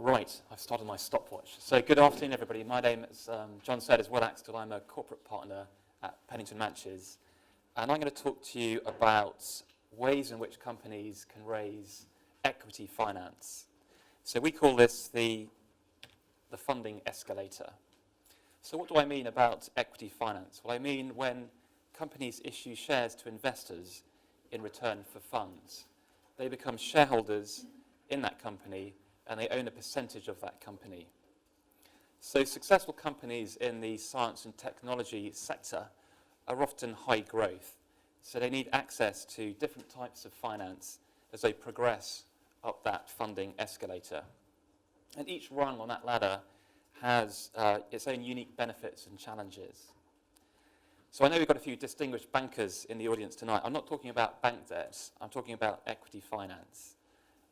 Right, I've started my stopwatch. So good afternoon, everybody. My name, as John said, is Will Axtell. I'm a corporate partner at Pennington, Manches. And I'm going to talk to you about ways in which companies can raise equity finance. So we call this the funding escalator. So what do I mean about equity finance? Well, I mean when companies issue shares to investors in return for funds. They become shareholders in that company and they own a percentage of that company. So successful companies in the science and technology sector are often high growth. So they need access to different types of finance as they progress up that funding escalator. And each rung on that ladder has its own unique benefits and challenges. So I know we've got a few distinguished bankers in the audience tonight. I'm not talking about bank debt, I'm talking about equity finance.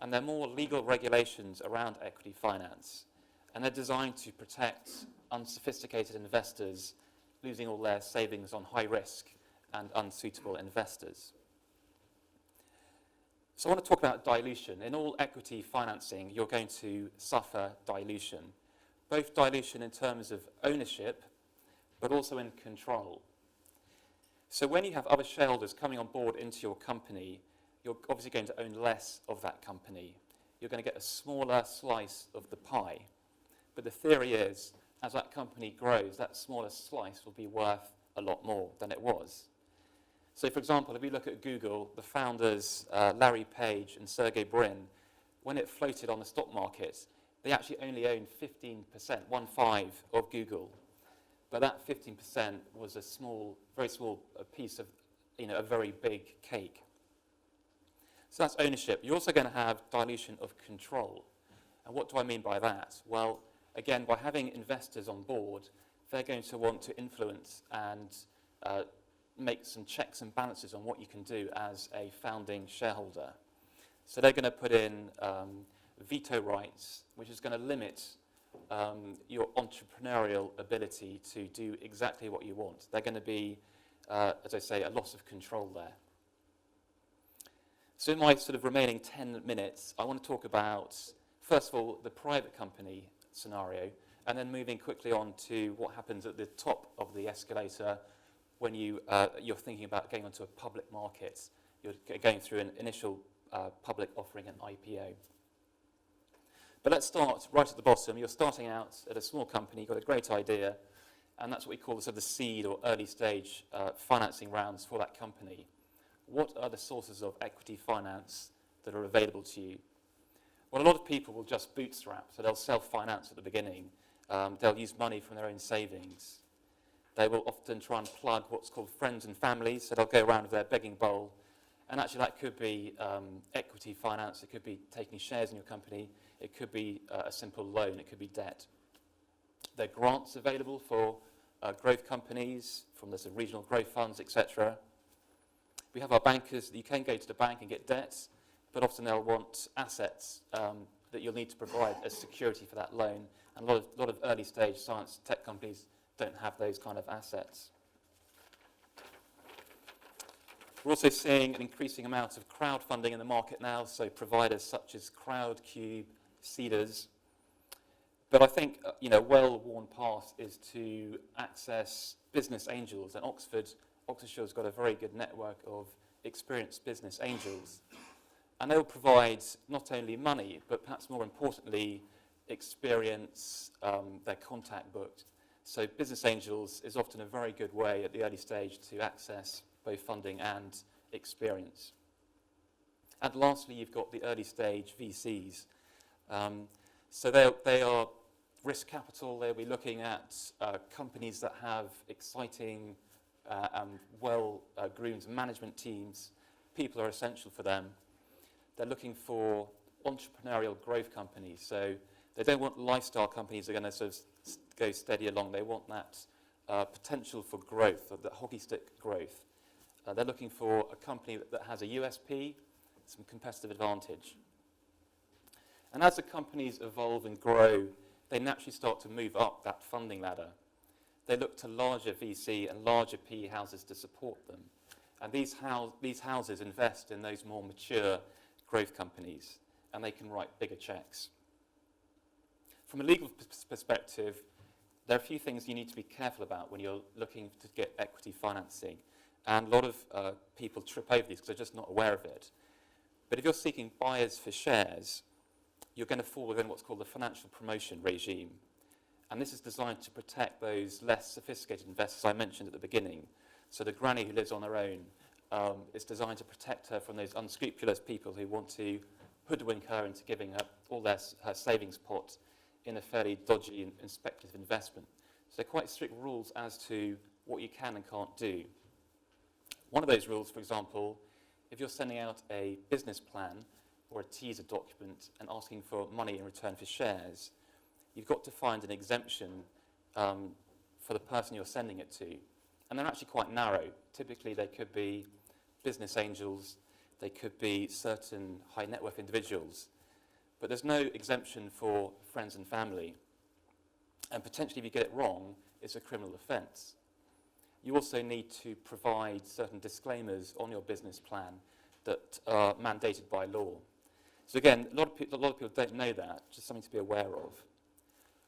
And there are more legal regulations around equity finance. And they're designed to protect unsophisticated investors losing all their savings on high risk and unsuitable investors. So I want to talk about dilution. In all equity financing, you're going to suffer dilution. Both dilution in terms of ownership, but also in control. So when you have other shareholders coming on board into your company, you're obviously going to own less of that company. You're going to get a smaller slice of the pie. But the theory is, as that company grows, that smaller slice will be worth a lot more than it was. So for example, if we look at Google, the founders, Larry Page and Sergey Brin, when it floated on the stock market, they actually only owned 15%, 1/5 of Google. But that 15% was a small, very small piece of, a very big cake. So that's ownership. You're also going to have dilution of control. And what do I mean by that? Well, again, by having investors on board, they're going to want to influence and make some checks and balances on what you can do as a founding shareholder. So they're going to put in veto rights, which is going to limit your entrepreneurial ability to do exactly what you want. They're going to be, as I say, a loss of control there. So in my sort of remaining 10 minutes, I want to talk about, first of all, the private company scenario, and then moving quickly on to what happens at the top of the escalator when you're thinking about going onto a public market. You're going through an initial public offering, an IPO. But let's start right at the bottom. You're starting out at a small company, you've got a great idea, and that's what we call the seed or early stage financing rounds for that company. What are the sources of equity finance that are available to you? Well, a lot of people will just bootstrap, so they'll self-finance at the beginning. They'll use money from their own savings. They will often try and plug what's called friends and family, so they'll go around with their begging bowl. And actually that could be equity finance, it could be taking shares in your company, it could be a simple loan, it could be debt. There are grants available for growth companies, from the regional growth funds, etc. We have our bankers. You can go to the bank and get debts, but often they'll want assets that you'll need to provide as security for that loan. And a lot of early stage science tech companies don't have those kind of assets. We're also seeing an increasing amount of crowdfunding in the market now, so providers such as Crowdcube, Seeders. But I think a well-worn path is to access business angels, and Oxfordshire's got a very good network of experienced business angels. And they'll provide not only money, but perhaps more importantly, experience, their contact book. So business angels is often a very good way at the early stage to access both funding and experience. And lastly, you've got the early stage VCs. So they are risk capital. They'll be looking at companies that have exciting and well-groomed management teams. People are essential for them. They're looking for entrepreneurial growth companies. So they don't want lifestyle companies that are going to sort of go steady along. They want that potential for growth, or the hockey stick growth. They're looking for a company that has a USP, some competitive advantage. And as the companies evolve and grow, they naturally start to move up that funding ladder. They look to larger VC and larger PE houses to support them. And these houses invest in those more mature growth companies, and they can write bigger checks. From a legal perspective, there are a few things you need to be careful about when you're looking to get equity financing. And a lot of people trip over these because they're just not aware of it. But if you're seeking buyers for shares, you're going to fall within what's called the financial promotion regime. And this is designed to protect those less sophisticated investors I mentioned at the beginning. So the granny who lives on her own, it's designed to protect her from those unscrupulous people who want to hoodwink her into giving her all her savings pot in a fairly dodgy and speculative investment. So quite strict rules as to what you can and can't do. One of those rules, for example, if you're sending out a business plan or a teaser document and asking for money in return for shares, you've got to find an exemption for the person you're sending it to. And they're actually quite narrow. Typically, they could be business angels, they could be certain high net worth individuals, but there's no exemption for friends and family. And potentially, if you get it wrong, it's a criminal offence. You also need to provide certain disclaimers on your business plan that are mandated by law. So again, a lot of people don't know that, just something to be aware of.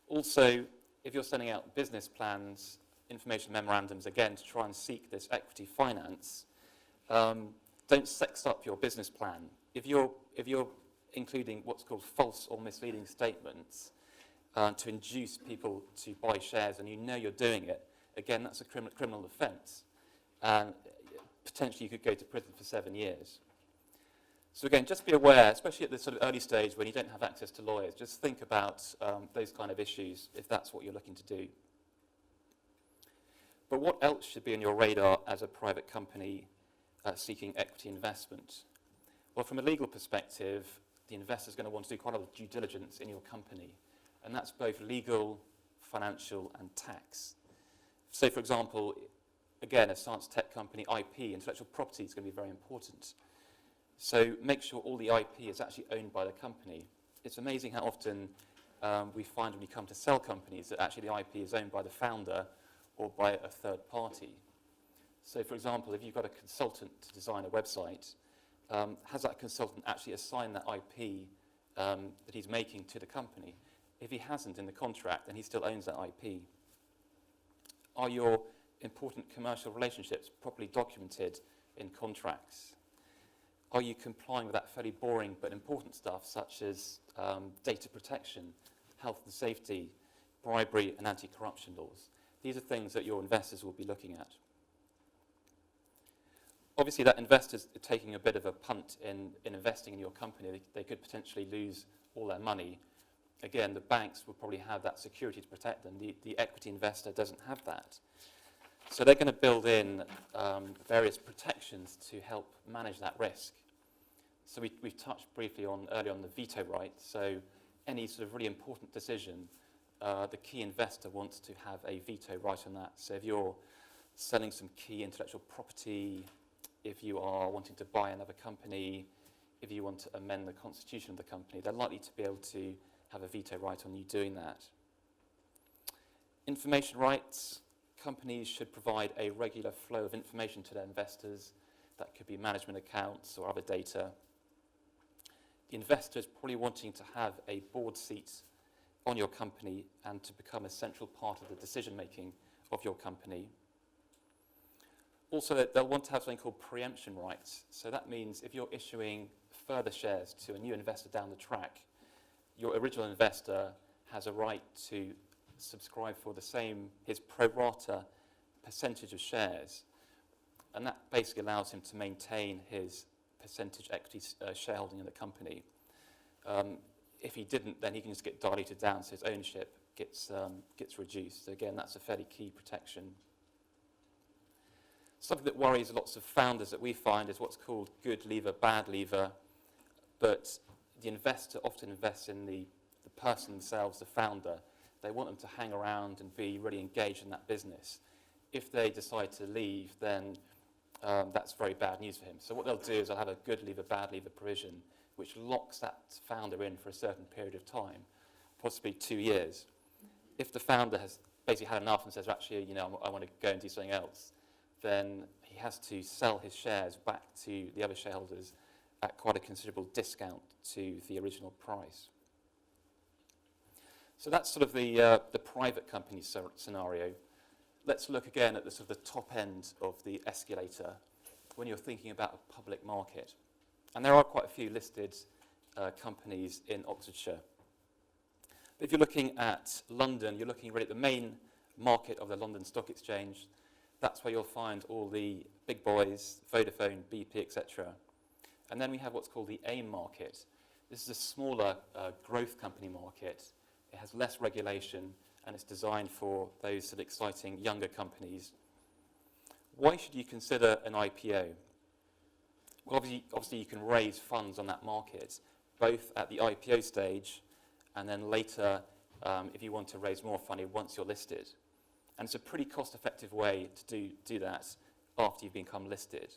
Also, if you're sending out business plans, information memorandums, again, to try and seek this equity finance, don't sex up your business plan. If you're including what's called false or misleading statements to induce people to buy shares and you know you're doing it, again, that's a criminal offence. And potentially you could go to prison for 7 years. So again, just be aware, especially at this sort of early stage when you don't have access to lawyers, just think about those kind of issues if that's what you're looking to do. But what else should be on your radar as a private company seeking equity investment? Well, from a legal perspective, the investor is going to want to do quite a lot of due diligence in your company. And that's both legal, financial, and tax. So, for example, again, a science tech company, IP, intellectual property, is going to be very important. So make sure all the IP is actually owned by the company. It's amazing how often we find when you come to sell companies that actually the IP is owned by the founder or by a third party. So, for example, if you've got a consultant to design a website, has that consultant actually assigned that IP that he's making to the company? If he hasn't in the contract, then he still owns that IP. Are your important commercial relationships properly documented in contracts? Are you complying with that fairly boring but important stuff such as data protection, health and safety, bribery and anti-corruption laws? These are things that your investors will be looking at. Obviously, that investor's taking a bit of a punt in investing in your company. They could potentially lose all their money. Again, the banks will probably have that security to protect them. The equity investor doesn't have that. So they're going to build in various protections to help manage that risk. So we've touched briefly earlier on the veto right. So any sort of really important decision, the key investor wants to have a veto right on that. So if you're selling some key intellectual property, if you are wanting to buy another company, if you want to amend the constitution of the company, they're likely to be able to have a veto right on you doing that. Information rights. Companies should provide a regular flow of information to their investors. That could be management accounts or other data. The investor is probably wanting to have a board seat on your company and to become a central part of the decision-making of your company. Also, they'll want to have something called preemption rights. So that means if you're issuing further shares to a new investor down the track, your original investor has a right to subscribe for his pro rata percentage of shares. And that basically allows him to maintain his percentage equity shareholding in the company. If he didn't, then he can just get diluted down, so his ownership gets reduced. So again, that's a fairly key protection. Something that worries lots of founders that we find is what's called good leaver, bad leaver. But the investor often invests in the person themselves, the founder. They want them to hang around and be really engaged in that business. If they decide to leave, then that's very bad news for him. So what they'll do is they'll have a good leaver, bad leaver provision, which locks that founder in for a certain period of time, possibly 2 years. If the founder has basically had enough and says, actually, I want to go and do something else, then he has to sell his shares back to the other shareholders at quite a considerable discount to the original price. So that's sort of the private company scenario. Let's look again at the sort of the top end of the escalator when you're thinking about a public market. And there are quite a few listed companies in Oxfordshire. But if you're looking at London, you're looking really at the main market of the London Stock Exchange. That's where you'll find all the big boys, Vodafone, BP, etc. And then we have what's called the AIM market. This is a smaller growth company market. It has less regulation, and it's designed for those sort of exciting younger companies. Why should you consider an IPO? Well, obviously you can raise funds on that market, both at the IPO stage and then later if you want to raise more funding once you're listed. And it's a pretty cost-effective way to do that after you've become listed.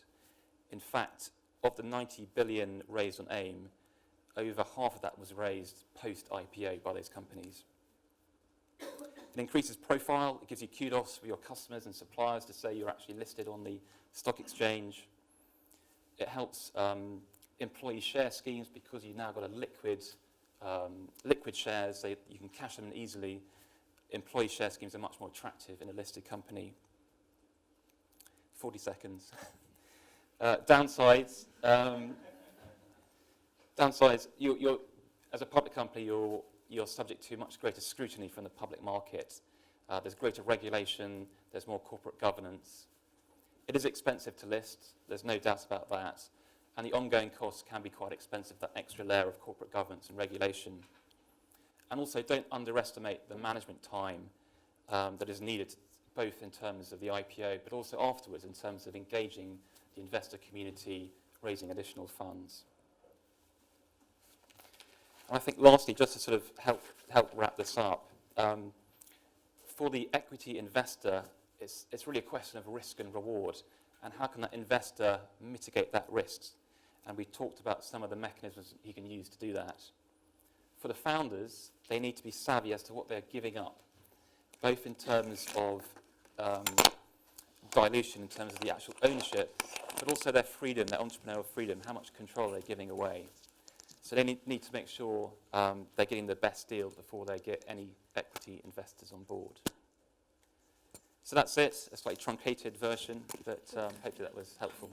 In fact, of the 90 billion raised on AIM, over half of that was raised post-IPO by those companies. It increases profile. It gives you kudos for your customers and suppliers to say you're actually listed on the stock exchange. It helps employee share schemes because you've now got a liquid shares, so you can cash them in easily. Employee share schemes are much more attractive in a listed company. 40 seconds. Downsides. Downsides, you're, as a public company, you're subject to much greater scrutiny from the public market. There's greater regulation, there's more corporate governance. It is expensive to list, there's no doubt about that. And the ongoing costs can be quite expensive, that extra layer of corporate governance and regulation. And also, don't underestimate the management time that is needed, both in terms of the IPO, but also afterwards in terms of engaging the investor community, raising additional funds. And I think lastly, just to sort of help wrap this up, for the equity investor, it's really a question of risk and reward, and how can that investor mitigate that risk? And we talked about some of the mechanisms he can use to do that. For the founders, they need to be savvy as to what they're giving up, both in terms of dilution, in terms of the actual ownership, but also their freedom, their entrepreneurial freedom, how much control they're giving away. So they need to make sure they're getting the best deal before they get any equity investors on board. So that's it, a slightly truncated version, but hopefully that was helpful.